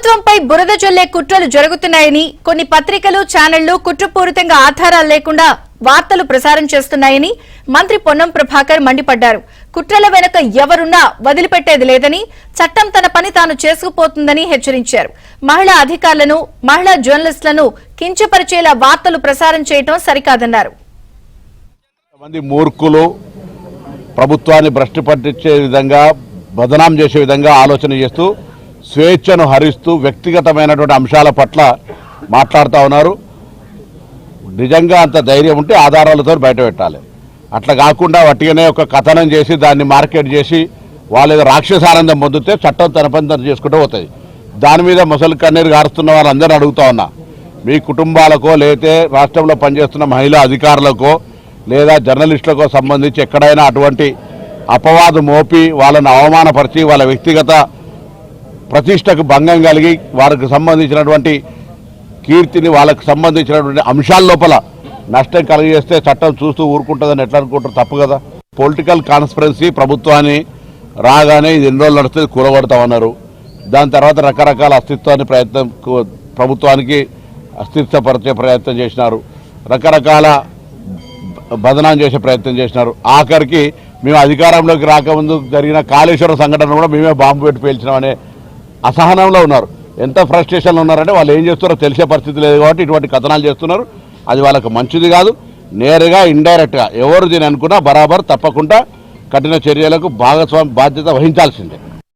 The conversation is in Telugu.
ప్రభుత్వంపై బురద జల్లే కుట్రలు జరుగుతున్నాయని కొన్ని పత్రికలు ఛానళ్లు కుట్రపూరితంగా ఆధారాలు లేకుండా వార్తలు ప్రసారం చేస్తున్నాయని మంత్రి పొన్నం ప్రభాకర్ మండిపడ్డారు. కుట్రల వెనుక ఎవరున్నా వదిలిపెట్టేది లేదని, చట్టం తన పని తాను చేసుకుపోతుందని హెచ్చరించారు. మహిళా అధికారులను, మహిళా జర్నలిస్టులను కించపరిచేలా వార్తలు ప్రసారం చేయడం సరికాదన్నారు. మూర్ఖులు ప్రభుత్వాన్ని భ్రష్టు పట్టించే విధంగా, బదనాం చేసే విధంగా ఆలోచన చేస్తూ స్వేచ్ఛను హరిస్తూ వ్యక్తిగతమైనటువంటి అంశాల పట్ల మాట్లాడుతూ ఉన్నారు. నిజంగా అంత ధైర్యం ఉంటే ఆధారాలతో బయట పెట్టాలి. అట్లా కాకుండా వట్టిగానే ఒక కథనం చేసి దాన్ని మార్కెట్ చేసి వాళ్ళు ఏదో రాక్షసానందం పొందితే చట్టం తన పని తను చేసుకుంటూ పోతుంది. దాని మీద ముసలి కన్నీరు గారుస్తున్న వాళ్ళందరూ అడుగుతా ఉన్నా, మీ కుటుంబాలకో లేతే రాష్ట్రంలో పనిచేస్తున్న మహిళా అధికారులకో లేదా జర్నలిస్టులకో సంబంధించి ఎక్కడైనా అటువంటి అపవాదు మోపి వాళ్ళని అవమానపరిచి వాళ్ళ వ్యక్తిగత ప్రతిష్టకు భంగం కలిగి వారికి సంబంధించినటువంటి కీర్తిని, వాళ్ళకు సంబంధించినటువంటి అంశాల లోపల నష్టం కలిగేస్తే చట్టం చూస్తూ ఊరుకుంటుందని ఎట్లా అనుకుంటారు? తప్పు కదా. పొలిటికల్ కాన్స్పిరెన్సీ ప్రభుత్వాన్ని రాగానే ఇది ఎన్ని రోజులు నడుస్తుంది కూలగొడతామన్నారు. దాని తర్వాత రకరకాల ప్రభుత్వానికి అస్తిత్వపరిచే ప్రయత్నం చేసినారు, రకరకాల బదనాం చేసే ప్రయత్నం చేసినారు. ఆఖరికి మేము అధికారంలోకి రాకముందు జరిగిన కాళేశ్వరం సంఘటన కూడా మేమే బాంబు పెట్టి పేల్చినామనే అసహనంలో ఉన్నారు. ఎంత ఫ్రస్ట్రేషన్లో ఉన్నారంటే వాళ్ళు ఏం చేస్తారో తెలిసే పరిస్థితి లేదు కాబట్టి ఇటువంటి కథనాలు చేస్తున్నారు. అది వాళ్ళకు మంచిది కాదు. నేరుగా ఇండైరెక్ట్గా ఎవరు దీని అనుకున్నా బరాబర్ తప్పకుండా కఠిన చర్యలకు బాధ్యత వహించాల్సిందే.